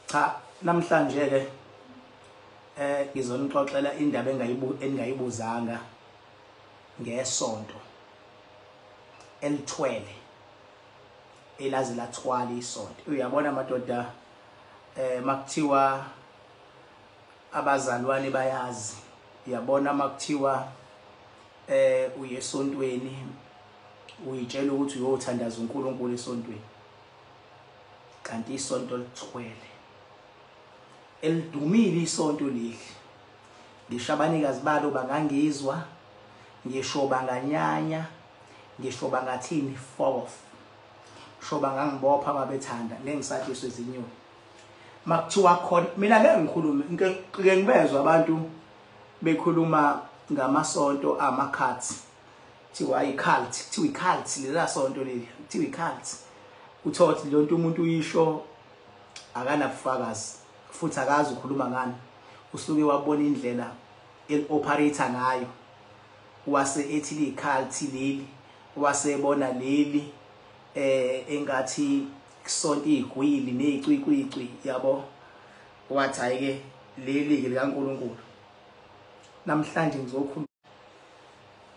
Cha, namhlanje ke ngizonixoxela indaba engayibuzanga ngeSonto elithwele elazi lathwala isonto. Uyabona madoda, makuthiwa abazalwane bayazi, uyabona makuthiwa uyesontweni uyitshela ukuthi uyothandaza uNkulunkulu esontweni, kanti isonto lithwele elidumile isonto leli. Ngisho abanikazi balo bangangizwa, ngisho banganyanya, ngisho bangathini fourth, sho bangangibopha babethanda ngengisathiswe zinyoni. Makuthiwa khona mina ngeke ngikhulume, ngeke ngibezwe abantu bekhuluma ngamasonto amakhathi, kuthiwa i-cult, kuthiwa i-cult lela sonto leli, kuthiwa i-cult. Uthothi lonto umuntu uyisho akanabufakazi futhi akazi ukhuluma ngani, usuke wabona indlela eli-operator ngayo, wase ethi li-cult leli, wasebona leli engathi isonto igwili nezicwicwicwi, yabo, wathi ayike leli ke likaNkulunkulu. Namhlanje ngizokhuluma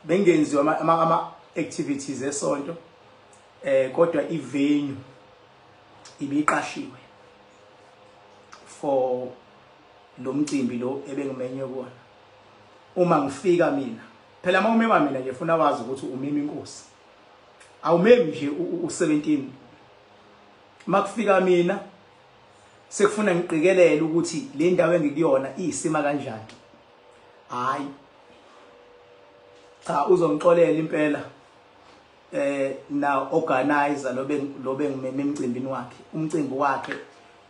bengenziwa ama activities zeSonto, kodwa ivenue ibiqashiwe for lo mcimbi lo ebengimenywe kuona. Uma ngifika mina, phela uma umema mina nje ufuna wazi ukuthi umema inkosi, awumemi nje u17. Makufika mina sekufuna ngiqikelele ukuthi le ndawo engikuyona iyisima kanjani. Hayi, cha, uzongixolela impela na organizer lobe ngimeme emcimbini wakhe, umcimbi wakhe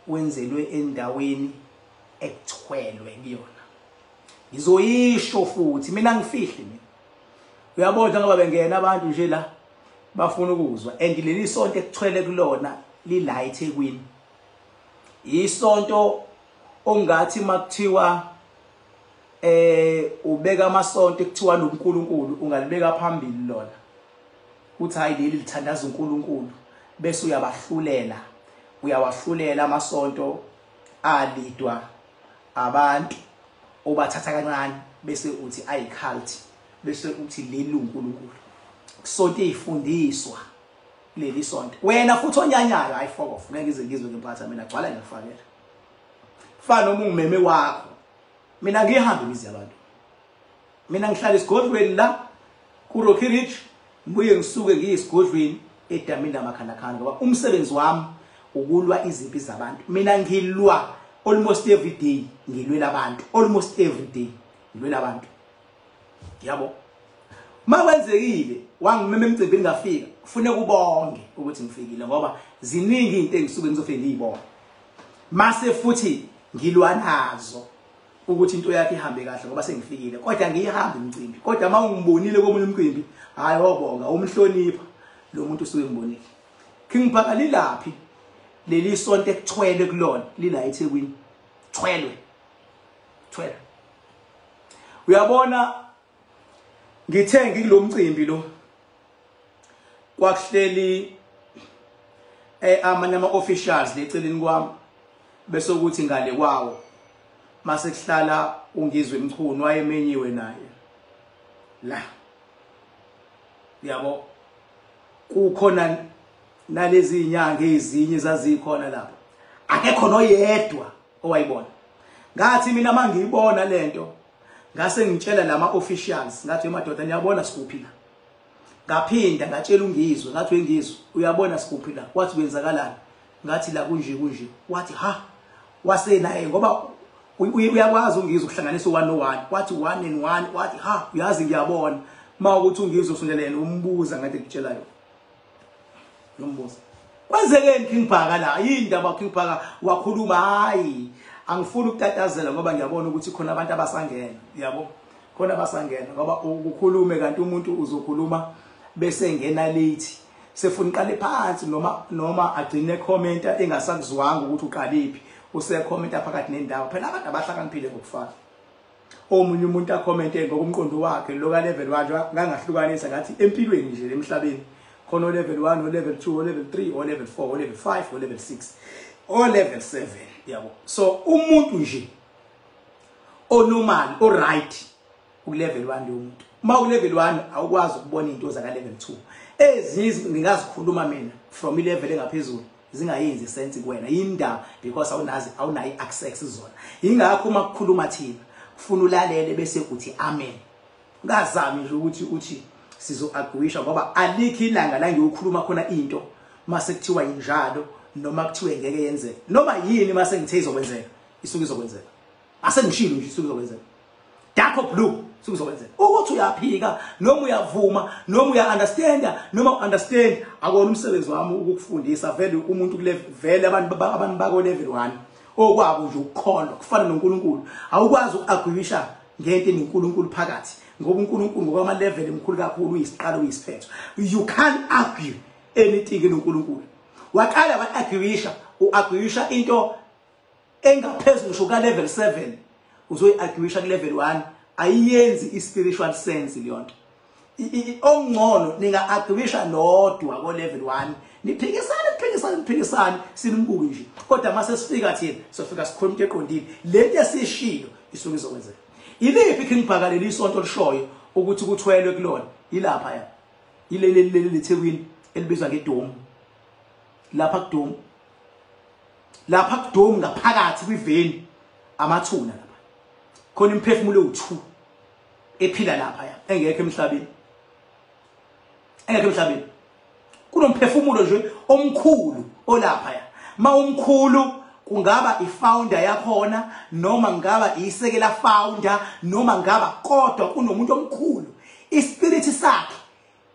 wenzelwe endaweni ekuthwelwe kuyona. Ngizoyisho futhi mina ngifihli mina. Uyabona ngoba bengena abantu nje la bafuna ukuzwa, and leli sonto ekuthwele kulona lila eThekwini. Isonto ongathi makuthiwa ubeka amasonto ekuthiwa noNkulunkulu ungalibeka phambili lona, uthi hayi leli lithandaza uNkulunkulu, bese uyawahlulela amasonto alidwa abantu obathatha kancane, bese uthi ayi-cult, bese uthi leli uNkulunkulu. Sonto ifundiswa leli sonto. Wena futhi onyanyayo hayi fuck off, ngeke ngizwe ngemphatha mina gcwala ngiyafakela. Fana noma ungumeme wakho, mina ngihambe ngize abantu. Mina ngihlala esigodlweni la ku Rocky Ridge, ngibuye ngisuke ngiyisigodlweni edamini lamakhandakhanda, ngoba umsebenzi wami ukulwa izimpi zabantu. Mina ngilwa almost every day, ngilwela abantu almost every day, ngilwela abantu. Yabo, makwenzekile wangimeme emcimbini ngafika, kufuneka ubonge ukuthi ngifikile, ngoba ziningi izinto engisuke ngizofike ngiyibona. Mase futhi ngilwa nazo ukuthi into yakhe ihambe kahle ngoba sengifikile, kodwa ngiyihamba imicimbi. Kodwa uma ungibonile komunye umcimbi, hayi wobonga, umhlonipha lo muntu usuke ngibonile. Kingiphaka lilaphi leli sonto ekuthwele kulona, lila eThekwini, thwelwe. Uyabona, ngithe ngikulo mcimbi lo kwakuhleli amanye ama-officials leceleni kwami, bese ukuthi ngale kwawo mase kuhlala uNgizwe Mchunu wayemenyiwe naye la. Yabo, kukhona nalezi inyanga ezinye zazikhona lapho, akekho noyedwa owayibona. Ngathi mina mangiyibona lento, ngase ngitshela lama officials, ngathi madoda niyabona sikuphi la. Ngaphinda ngatshela uNgizwe, ngathi weNgizwe uyabona sikuphi la, wathi kwenzakalani, ngathi la kunje, wathi ha, wasenaye ngoba uyakwazi uNgizwe ukuhlanganisa u1 no1, wathi 1 and 1, wathi ha, uyazi ngiyabona. Mawukuthi uNgizwe usondelene umbuza ngathi ngitshela yona, nombuza kwenzekeni Kingphaka la, yindaba Kingphaka wakhuluma, hayi angifuni ukutatazela ngoba ngiyabona ukuthi khona abantu abasangena. Yabo, khona abasangena ngoba ukukhulume kanti umuntu uzokhuluma bese ngena late, sefuna iqale phansi noma agcine commenta engasakuzwanga ukuthi uqalephi, usekhomenta phakathi nendawo. Phela abantu abahlakaniphile ngokufana. Omunye umuntu akhomente ngokumqondo wakhe loka level wakhe ngangahlukanisa ngathi empilweni nje emhlabeni khona o level 1 o level 2 o level 3 o level 4 o level 5 o level 6 o level 7 yabo. So umuntu nje onormal o right ku level 1 yomuntu. Uma u level 1 awukwazi ukubona into za ka level 2. Ezinye ngingazikhuluma mina from i level engaphezulu zingayenzi sense kuwena indaba because awunayo access zona. Ingakho uma kukhuluma thina ufuna ulalele bese uthi amen. Ngazami nje ukuthi sizo agreeisha ngoba alikho ilanga la ngiyokhuluma khona into mase kuthiwa injalo noma kuthiwe ngeke yenzeke noma yini mase ngithe izokwenzeka isuku izokwenzeka. Ase ngishilo nje isuku izokwenzeka. Dark or blue isuku izokwenzeka. Ukuthi uyaphika noma uyavuma noma uya-understanda noma u-understand akona umsebenzi wami ukukufundisa vele umuntu vele abantu bako level 1 okwabo nje ukukholwa kufana noNkulunkulu. Awukwazi uku-agreeisha ngento eNkulunkulu phakathi ngoba uNkulunkulu ngokwama level emkhulu kakhulu uyisiqalo uyisiphetho. You can't argue anything eNkulunkulu. Waqala wa-agreeisha u-agreeisha into engaphezulu ngisho ka level 7 uzoyi-agreeisha ku level 1 ayiyenzi i-spiritual sense leyo nto. Ongcono ninga-agreeisha nodwa ko level 1 niphikisane sinimbuke nje kodwa mase sifika thina sofika sikhuluma into eqondile lento esishilo isuke izokwenzeka. Iliphi ikhingibhakaleli isonto lishoyo ukuthi kuthwelwe kulona ilapha ya ilele Thekwini elibizwa ngeDom. Lapha kuDom ngaphakathi kwiveni amathuna lapha khona imphefumulo u2 ephila lapha ya engekho emhlabeni kunomphefumulo nje omkhulu olapha ya. Ma umkhulu kungaba ifounder yakhona noma ngaba isekela founder noma ngaba kodwa kunomuntu omkhulu ispirit sakhe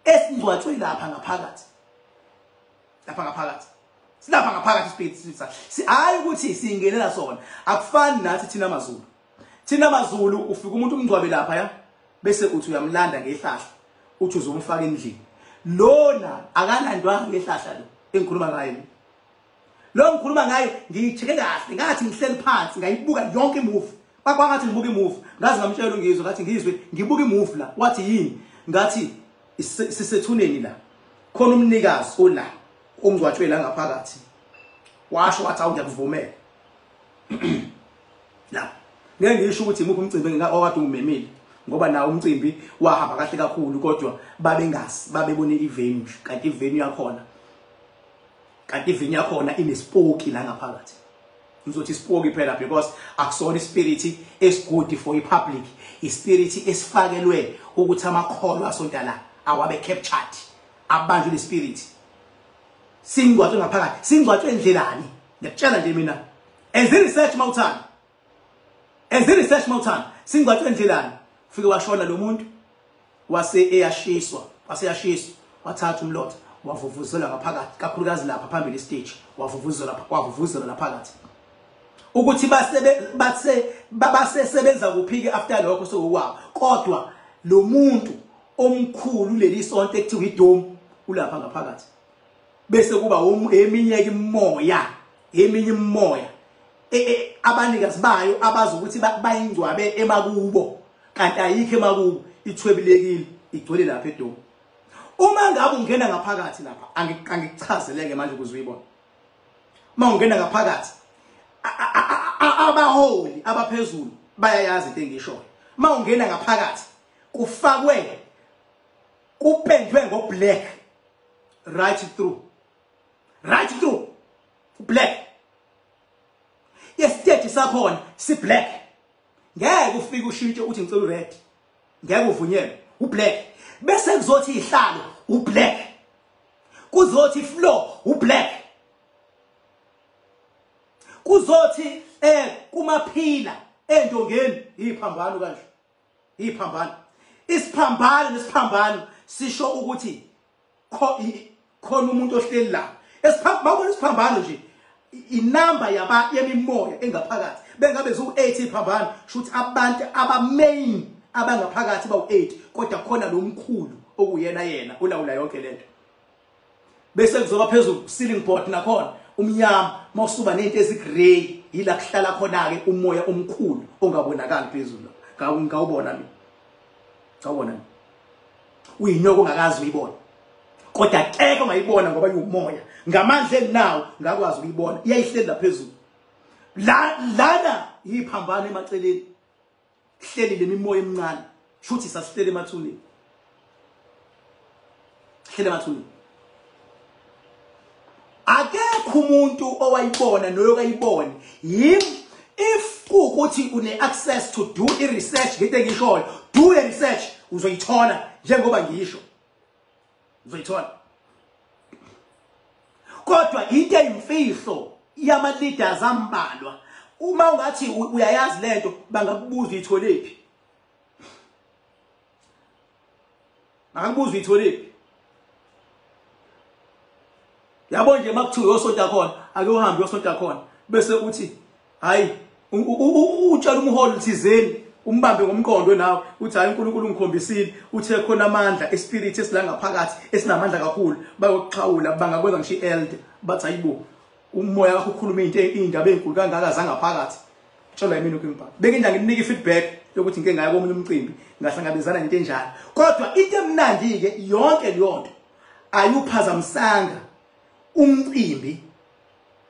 esingcwatshwe lapha ngaphakathi. Silapha ngaphakathi ispirit sakhe. Hayi ukuthi singenela sona akufani nathi thina amaZulu. Thina amaZulu ufika umuntu umngcwabe lapha ya bese uthi uyamlanda ngehlahla uthi uzomfaka endlini. Lona akalandwanga ngehlahla lo engikhuluma ngayo. Lo ngikhuluma ngayo ngiyicheke kahle ngathi ngihleli phansi ngayibuka yonke imove. Kwangathi ngibuka imove ngazi ngamtshela ngizwe ngathi ngizwe ngibuka imove la wathi yini ngathi sisethuneni la khona umnikazi ola ongcwatshwe la ngaphakathi washo wathi awungiyakuvumela la ngeke ngisho ukuthi imuphi umcimbi okade ungimemile ngoba nawo umcimbi wahamba kahle kakhulu kodwa babebone ivenue kanti ivenue yakhona inespoki la ngaphakathi. Ngizothi spoki phela because akusona ispirit esgood for ipublic, ispirit esifakelwe ukuthi amakholo asonta la awabe captured abanjwe lespirit. Singcwatshwe ngaphakathi, singcwatshwe endlelani? Ngiyakutshela nje mina enze research mawuthanda singcwatshwe endlelani. Ufike washona lo muntu waseyashiswa wathatha umlotha wavuvuzela ngaphakathi kakhulukazi lapha phambili stage wavuvuzela la phakathi ukuthi basesebenza kuphike after lokho sokwabo kodwa lo muntu omkhulu leli sonto ekuthiwa iDom ulapha ngaphakathi bese kuba eminye imimoya abanikazi bayo abazi ukuthi bayingcwabe emakubo kanti ayikho emakubo ithwebilekile igcwele lapha eDom. Uma ngabe ungena ngaphakathi lapha angikuchazeleke manje ukuze uyibone. Uma ungena ngaphakathi abaholi abaphezulu bayayazi into engishoyo. Uma ungena ngaphakathi kufakwe kupendwe ngoblack right through black. Yestage sakhona si black. Ngeke ufike ushintshe uthi ngicela red. Ngeke uvunyelwe ublack. Bese kuzothi ihlalo ublack. Kuzothi floor ublack. Kuzothi kumaphila endongeni iphambano kanje. Iphambano. Isiphambano nesiphambano sisho ukuthi khona umuntu ohleli la. Isiphambano nje inamba yemimoya engaphakathi bengabe zu8 iphambano shuthi abantu abamain abangaphakathi bawu8 kodwa khona lo mkhulu okuyena ulawula yonke lento. Bese kuzoba phezulu ceiling board nakhona umnyama mawusuba nento ezigrey yila kuhlala khona ke umoya omkhulu ongabonakali phezulu. Ngawubona mina uyinyoko ongakazi uyibona kodwa keke ongayibona ngoba iwumoya ngamandla enginawo ngakwazi ukuyibona iyayihlela laphezulu lana yiphambana emaceleni hleli lemimoya emincane futhi sasihlele emathuneni hlele emathuneni akekho umuntu owayibona noyokayibona if ukuthi une access to do research ngento engishoyo do a research uzoyithola njengoba ngisho uzoyithola kodwa into eyimfihlo yama leaders ambalwa uma ungathi uyayazi lento bangakubuza uyitholephi bangakubuza uyitholephi yabo nje makuthiwa uyosonta khona ake uhambe uyosonta khona bese uthi hayi utshela umholi thizeni umbambe ngomqondo nawe uthi hayi uNkulunkulu ngikhombisile uthe khona amandla espirit esila ngaphakathi esinamandla kakhulu bayokuxhawula bangakwenza ngisho ielder bathi hayibo umoya wakho ukhuluma indaba ezinkulu kangaka zangaphakathi tshela yimini ukumba beke nje nginika ifeedback yokuthi ngeke ngaya komunye umcimbi ngahlangabezana nento enjalo kodwa into emnandi ke yonke leyonto ayuphazamisanga umcimbi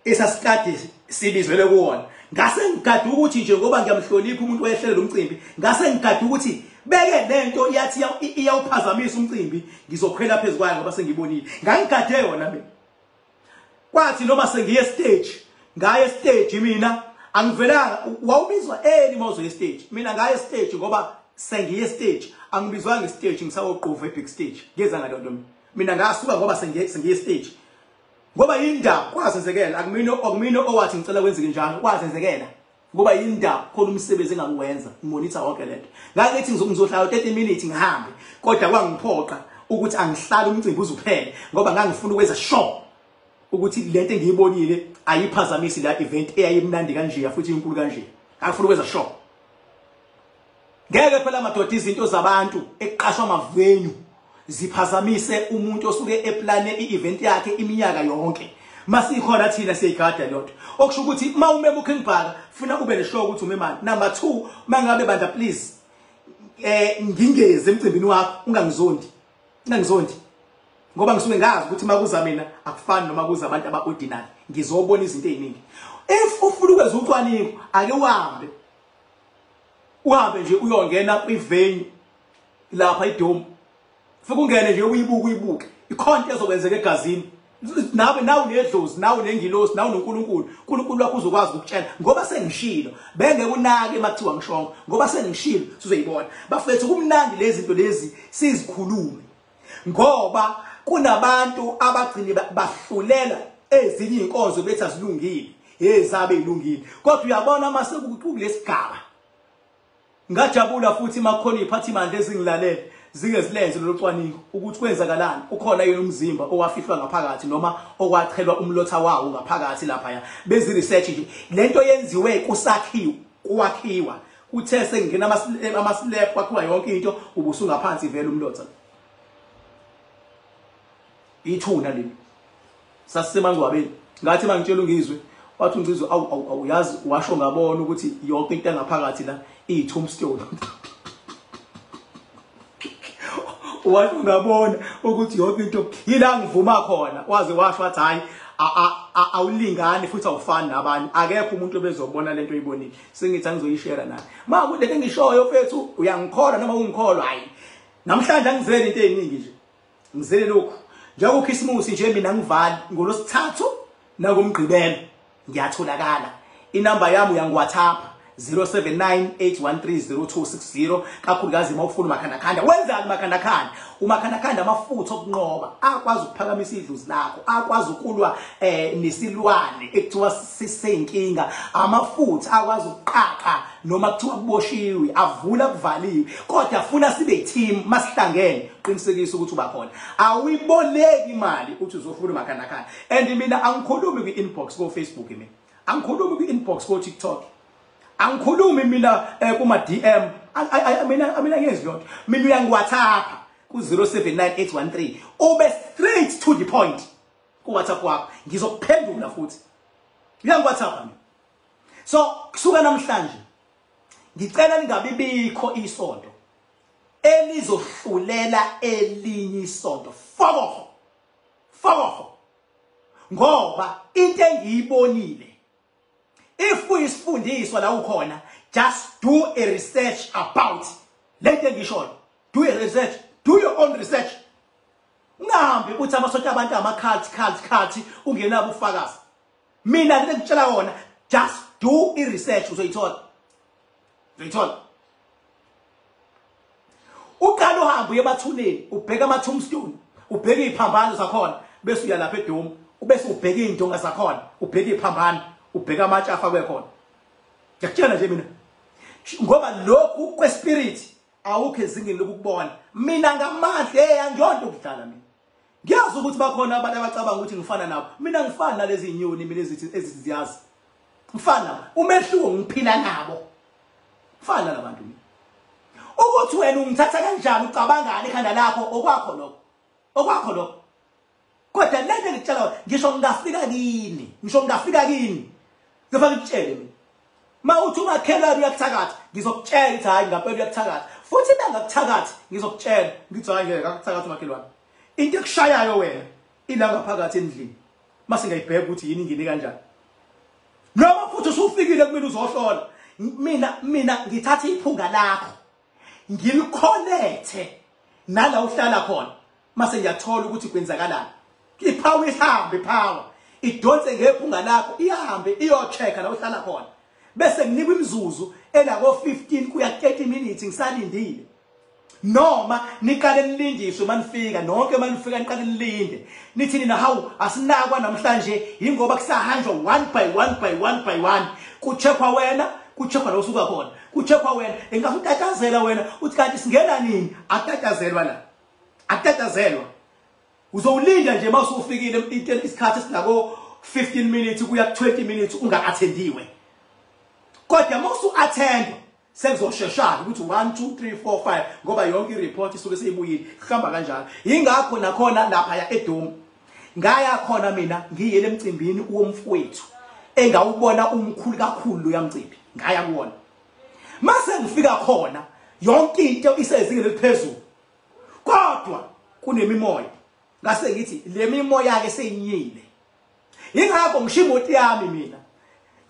esasikade sibizwele kuwona ngase ngigade ukuthi nje ngoba ngiyamhlonipha umuntu oyehlele lo mcimbi ngase ngigade ukuthi beke lento yathi iyawuphazamisa umcimbi ngizokhwela phezukwayo ngoba sengibonile ngangigade yona mina kwathi noma sengiye stage ngaye stage mina angivelanga wawubizwa mawuzo ye stage mina ngaye stage ngoba sengiye stage angibizwanga stage ngisawoqhuva big stage ngeza ngalonto mina ngasuka ngoba sengiye stage ngoba indaba kwasenzekela akumina owathi ngicela kwenzeke njalo kwasenzekela ngoba indaba khona umsebenzi engangiwenza monitor wonke lento ngakithi ngizohlala 30 minutes ngihambe kodwa kwangiphoqa ukuthi angihlale umcimbi uzuphele ngoba ngangifuna ukwenza sure ukuthi lento engiyibonile ayiphazamisi la event eyayimnandi kanje futhi inkulu kanje ngifuna ukwenza sure ngeke phela amadoda izinto zabantu eqashwa amavenue ziphazamise umuntu osuke eplane i-event yakhe iminyaka yonke masikhona thina siyigada lotho okusho ukuthi mawumema uKingBhaka funa ube neshow ukuthi umemani number 2 mangabe banda please ngingeze emcimbini wakho ungangizondi ngoba ngisuke ngazi ukuthi makuza mina akufani noma kuza abantu aba-ordinary ngizobona izinto eziningi if ufuna ukwenza ucwaningo ake uhambe nje uyongena kwivenue lapha idome fika ungene nje uyibuke ikhonto ezokwenzeka egazini nawe unedlozi nawe unengilosi nawe uNkulunkulu wakho uzokwazi ukutshela ngoba sengishilo bengeke unake makuthiwa ngishongo ngoba sengishilo sizoyibona bafethu kumnandi lezi zinto lezi sizikhulume ngoba kunabantu abagcini bahlulela ezinye inkonzo bethi azilungile ezabe ilungile kodwa uyabona mase kulesigaba ngajabula futhi makhona iphathimandla ezingilalele zingezilenze locwaningo ukuthi kwenzakalani ukhona yena umzimba owafihlwa ngaphakathi noma okwachelwa umlotha wawo ngaphakathi lapha ya bezi research nje lento yenziwe kuwakhiwa uthe sengena amaslab kwakhiwa yonke into ubusungaphansi vele umlotha ithuna leli sasisemangcwabeni ngathi mangitshela ungizwe wathi ungizwe awuyazi washo ngabona ukuthi yonke into engaphakathi la i-tombstone wathi ngabona ukuthi yonke into yila ngivuma khona waze washo wathi hayi awulingani futhi awufani nabanye akekho umuntu obezobona lento oyibonile sengithi angizoyishare naye maku lento engishoyo mfethu uyangikholwa noma ungikholwa hayi namhlanje angizele into eziningi nje ngizele lokhu njengoba uChristmas nje mina ngivali ngolosithathu nakumgqibelo ngiyatholakala inamba yami uyangiWhatsApp 0798130260 kakhulukazi mawufuna umakhandakhanda wenzani umakhandakhanda umakhandakhanda amafutha okunqoba akwazi ukuphakamisa idlozi lakho akwazi ukulwa nesilwane ekuthiwa siseyinkinga amafutha akwazi ukuqaqa noma kuthiwa kuboshiwe avula kuvaliwe kodwa afuna sibe team masihlangene qinisekisa ukuthi uba khona awuyiboleki imali uthi uzofuna umakhandakhanda and mina angikhulumi kwi-inbox ko Facebook mina angikhulumi kwi-inbox ko TikTok angikhulumi mina kuma DM mina ngezi lonto mina uyangiWhatsApp ku 079813 ube straight to the point ku WhatsApp wakho ngizokuphendula futhi uyangiWhatsApp mina so kusuka namhlanje ngicela lingabibikho isonto elizohlulela elinye isonto foko Fokoho. Ngoba into engiyibonile. If uyisifundiswa la ukhona, just do a research about. Lento engishoyo. Do a research. Do your own research. Ngambi uthi amasonto abantu ama-cult ungenabo ufakazi. Mina lento engitshela wona, just do a research uzoyithola. Uzoyithola. Uqala uhambe uye emathuneni, ubheka ama-tombstone, ubheka iziphambano zakhona, bese uya lapha eDom, ubese ubheka izindonga zakhona, ubheka iziphambano, ubheka amatshe afakwe khona. Ngiyakutshela nje mina. Ngoba lokhu kwespirit awukho ezingeni lokubona. Mina ngamandla angiyonto ukudlala mina. Ngiyazi ukuthi bakhona abantu abacabanga ukuthi ngifana nabo. Mina ngifana nalezi inyoni mina eziziyazi. Ngifana umehluko ngiphila nabo. Ngifana nabantu mina. Ukuthi wena ungithatha kanjani ucabangani ekhanda lakho okwakho lokho. Okwakho lokho. Kodwa lento ngitshela ngisho ngafika kini. Ngisho ngafika kini. Ngifaka ikutshele mina. Mawuthi ungakhela uyakuthakatha, ngizokutshela ukuthi hayi ngampela uyakuthakatha. Futhi nangakuthakathi ngizokutshela ngithi hayi ngeke akuthakatha umakhelwane. Into ekushayayo wena ila ngaphakathi endlini. Mase ngiyibheka ukuthi yini ingene kanjani. Noma futhi usufikile kumina uzohlola. Mina ngithatha iphunga lakho. Ngilikhonethe nala uhlala khona. Mase ngiyathola ukuthi kwenzakalani. Ipower ihambe power. Idonse ngephunga lakho ihambe iyochecka la uhlala khona. Bese nginikwa imizuzu elako 15 kuya 30 minutes ngisalindile. Noma niqale nilindiswe manifika nonke manifika niqale nilinde. Nithi nina hawu asinakwa namhlanje ingoba kusahanjwa one by one. Kucheckwa wena, kucheckwa la usuka khona. Kucheckwa wena, engakutatazela wena uthi kanti singena nini? Akutatazelwa la. Akutatazelwa. Uzowulinda nje mase ufikile isikhathi esinako 15 minutes kuya 20 minutes unga-attendiwe. Kodwa mawusu attend sekuzosheshana ukuthi 1 2 3 4 5 ngoba yonke ireport isuke seyibuyile ihamba kanjalo. Yingakho nakhona lapha ya eDom ngaya khona mina ngiyele emcimbini womfowethu engawubona umkhulu kakhulu lo yamcimbi ngaya kuwona. Mase ngifika khona yonke into isezingeni eliphezulu. Kodwa kunemimoya. Ngase ngithi le mimoya ke seyinyile. Yingakho ngishimoti yami mina.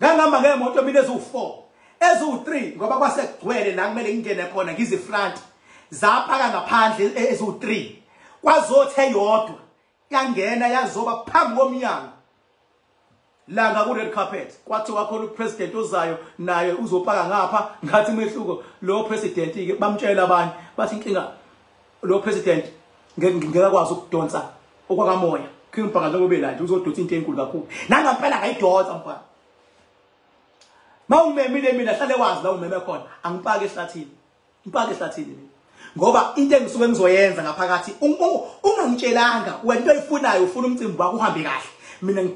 Ngangihamba ngemoto mina ezu4, ezu3 ngoba kwasekugcwele la kumele ngingene khona ngize front. Zaphaka ngaphandle ezu3. Kwazothe yodwa yangena yazoba phambi komnyango. La ngaku red carpet. Kwathiwa khona upresident ozayo naye uzopaka ngapha ngathi mehluko lo president ke bamtshela abanye bathi inkinga lo president ngeke kwazi ukudonsa okwakamoya. Khimpaka njengobe la nje uzodonsa into enkulu kakhulu. Nangampela ngayidonsa mfana. Mawumemile mina hlale wazi la umeme khona angipake ehlathini. Ngipake ehlathini mina. Ngoba into engisuke ngizoyenza ngaphakathi ungangitshelanga wena into oyifunayo ufuna umcimbi wakho uhambe kahle.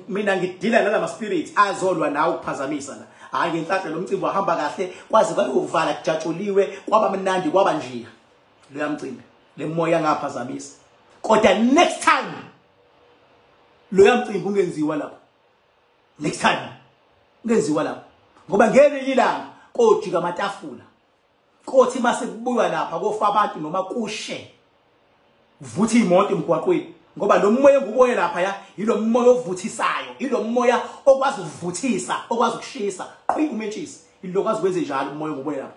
Mina ngidila nalama spirit azolwa nawe ukuphazamisa la. Hayi ngenhlanhla lo mcimbi wahamba kahle kwaze kwayovala kujatshuliwe kwaba mnandi kwaba njiya. Lo yamcimbi le moya ngaphazamisa. Kodwa next time lo yamcimbi ungenziwa lapha. Next time ungenziwa lapha. Ngoba ngelinye ilanga kojika amatafula. Kothi mase kubuya lapha kofa abantu noma kushe. Vutha imoto emgwaqweni. Ngoba lo moya enguboye lapha ya yilo moya ovuthisayo, yilo moya okwazi ukuvuthisa, okwazi ukushisa, umentshisi. Yilo kwazi kwenze njalo umoya enguboye lapha.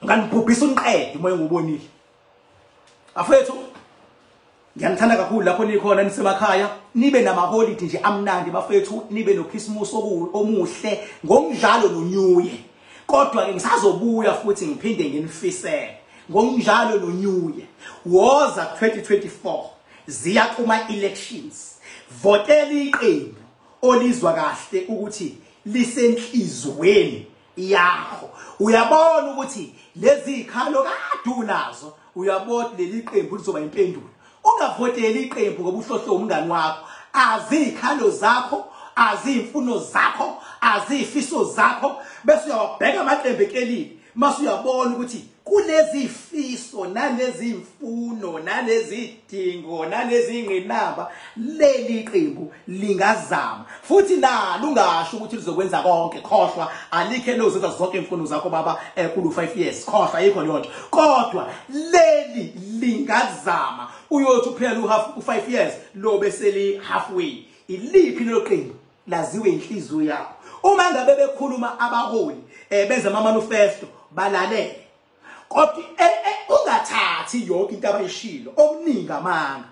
Nganibhubhisa unqede umoya engubonile. Afethu ngiyangithanda kakhulu lapho nikhona nisemakhaya nibe namaholiday nje amnandi bafethu nibe noChristmas omuhle ngomdlalo nonyuye. Kodwa ke ngisazobuya futhi ngiphinde nginifisele ngomdlalo nonyuye. Woza 2024 ziya kuma elections. Votela iqembu olizwa kahle ukuthi lisenhlizweni yakho. Uyabona ukuthi lezi ikhalo kade unazo uyabona leli qembu lizoba impendulo. Ungavoteli iqembu ngoba uhlohlo umngani wakho. Azikhalo zakho, azimfuno zakho, azifiso zakho bese uyabheka amaqembu ekelile. Mase uyabona ukuthi kunezifiso nanezimfuno nanezidingo nanezingqinamba leli qembu lingazama futhi nalo ungasho ukuthi lizokwenza konke khohlwa alikhe lozenza zonke imfuno zakho baba kulu 5 years khohlwa ayikho lento kodwa leli lingazama uyothi uphela u5 years lo beseli halfway iliphi lo qembu laziwe inhliziyo yakho uma ngabe bekhuluma abaholi benza ama manifesto balalele kodwa ungathathi yonke into abayishilo okuningi amanga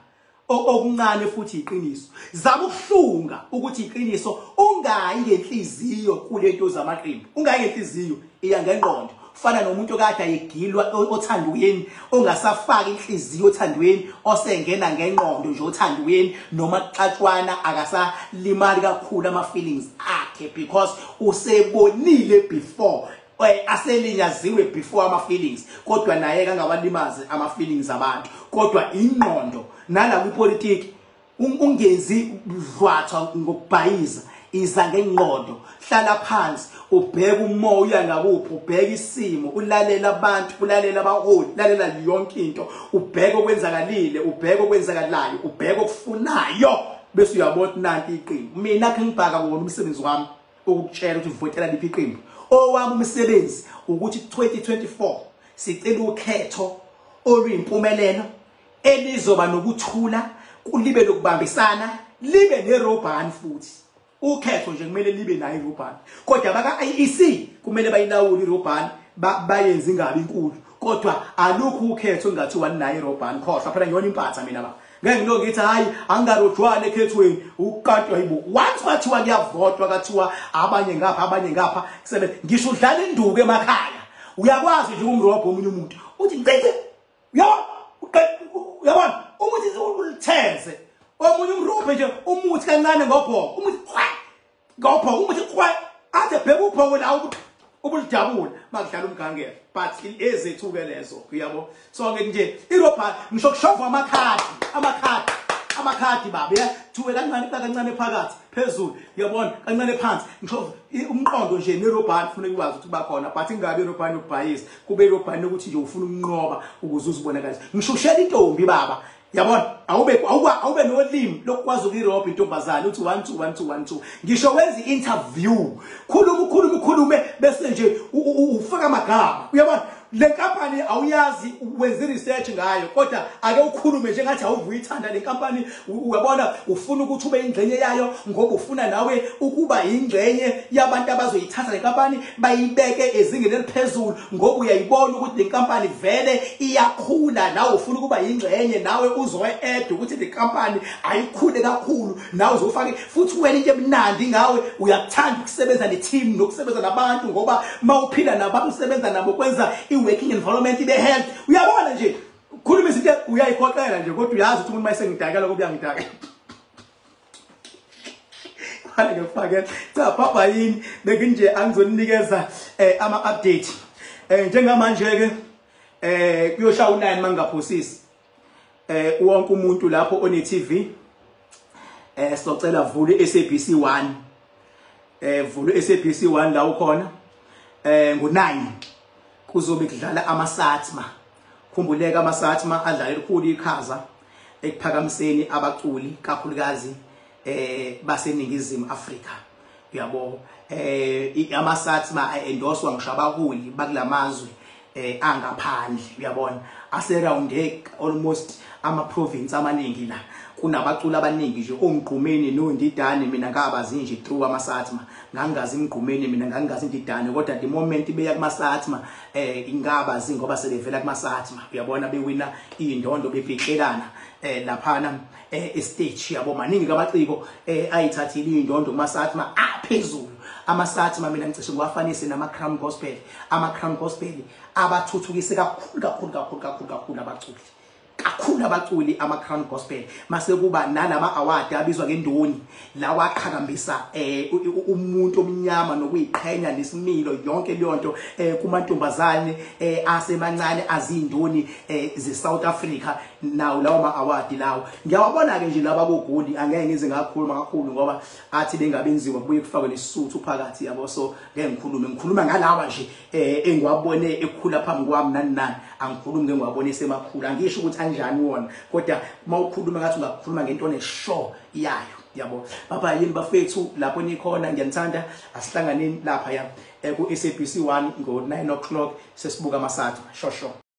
okuncane futhi iqiniso zama ukuhlunga ukuthi iqiniso ungayi ngenhliziyo kulento zamaqembu ungayi ngenhliziyo iya ngengqondo fana nomuntu okade ayigilwa othandweni ongasafaka inhliziyo othandweni osengena ngengqondo nje othandweni noma xatshwana akasalimali kakhulu ama feelings akhe because usebonile before aselinyaziwe before ama feelings kodwa naye kangabalimazi ama feelings abantu kodwa ingqondo nala kwipolitiki ungenzi dlwatha ngokubhayiza iza ngengqondo hlala phansi ubheka umoya ngakuphi ubheka isimo ulalela abantu ulalela abaholi ulalela yonke into ubheka okwenzakalile ubheka okwenzakalayo ubheka okufunayo bese uyabona nanti iqembu mina ke ngibhaka wona umsebenzi wami ukutshela ukuthi uvotela liphi iqembu owami umsebenzi ukuthi 2024 sicela ukhetho oluyimpumelelo elizoba nokuthula kulibe lokubambisana libe nerobhani futhi ukhetho nje kumele libe nayo irobhani kodwa baka IEC kumele bayilawule irobhani bayenza ingabi inkulu kodwa alukho ukhetho engathiwa nayo irobhani khohlwa phela ngiyona impatha mina baba ngeke ngilo ngithi hayi angarojwana ekhethweni ukanti hayibo once kwathiwa kuyavotwa kathiwa abanye ngapha kusebenza ngisho udlala induku emakhaya uyakwazi nje umrobho omunye umuntu uthi ngicece uyabona umuthi ulithenze omunye umrobho nje umuthi kancane ngobhoko umuthi umuthi ade bheka ubhoko la ubulidabula makudlala umgangela but ezethu ke lezo uyabo so ke nje irobha ngisho kushova amakhadi baba thuwe kancane phakathi phezulu uyabona kancane phansi ngisho umqondo nje nerobhani kufanele ukwazi ukuthi bakhona but ingabe irobhani yokubhayisa kube irobhani ukuthi nje ufuna ukunqoba ukuze uzibonakalise ngishushela intombi baba yabona awube nolimi lokwazi ukuyirobha intombazana uthi 1 2 1 2 1 2 ngisho wenza interview khulume bese nje ufaka amagama uyabona le company awuyazi wenza research ngayo kodwa ake ukhulume nje ngathi awuvuyithanda le company uyabona ufuna ukuthi ube ingcenye yayo ngoba ufuna nawe ukuba ingcenye yabantu abazoyithatha le company bayibeke ezingeni eliphezulu ngoba uyayibona ukuthi le company vele iyakhula nawe ufuna ukuba ingcenye nawe uzoe-add ukuthi le company ayikhule kakhulu nawe uzofaka futhi wena into emnandi ngawe uyakuthanda ukusebenza ne-team nokusebenza nabantu ngoba mawuphila nabantu usebenza nabo kwenza working environment ibe health uyabona nje khuluma izinto uyayikhoqela nje kodwa uyazi ukuthi umuntu mayesengidakela kuba uyangidakela wala ngefake cha papa yini bekunje angizonikeza ama update njengamanje ke kuyoshaya u9 mangaphosisi wonke umuntu lapho one TV socela vule SABC 1 vule SABC 1 la ukhona ngo9 kuzobe kudlala amasathma khumbuleka amasathma adlala elikhulu ikhaza ekuphakamiseni abaculi kakhulukazi baseningizimu Afrika uyabo amasathma endoswa ngishabaholi bakulamazwe angaphandle uyabona aseround almost ama province amaningi la kunabaculi abaningi nje omgqumeni noNdidane mina ngabazi nje through amasathma ngangazi imgqumeni mina ngangazi iNdidane kodwa the moment beya kumasathma ingabazi ngoba sebevela kumasathma uyabona bewina indondo bebhiqelana laphana stage yabo maningi kabaciko ayithathile indondo kumasathma aphezulu amasathma mina ngicishe ngiwafanise nama crown gospel ama crown gospel abathuthukise kakhulu abaculi kakhulu abaculi ama-Crown Gospel, mase kuba nalama award abizwa ngendoni lawa aqhakambisa umuntu omnyama nokuyiqhenya nesimilo yonke leyo nto kumantombazane asemancane azindoni zeSouth Africa. Nawo lawo ma-award lawo ngiyawabona ke nje laba kogoli, angeke ngize ngakhuluma kakhulu ngoba athi bengabenziwa kubuye kufakwe nesisuthu phakathi yabo. So ngeke ngikhuluma ngalawa nje engiwabone ekhula phambi kwami nani, angikhulumi ngeke ngiwabone semakhulu, angisho ukuthi anjani wona, kodwa uma ukhuluma ngathi ungakhuluma ngento neshow yayo, yabo. Baba yini bafethu lapho nikhona, ngiyanithanda, asihlanganeni lapha ya ku SABC 1 ngo 9 o'clock sesibuka amasathu shosho.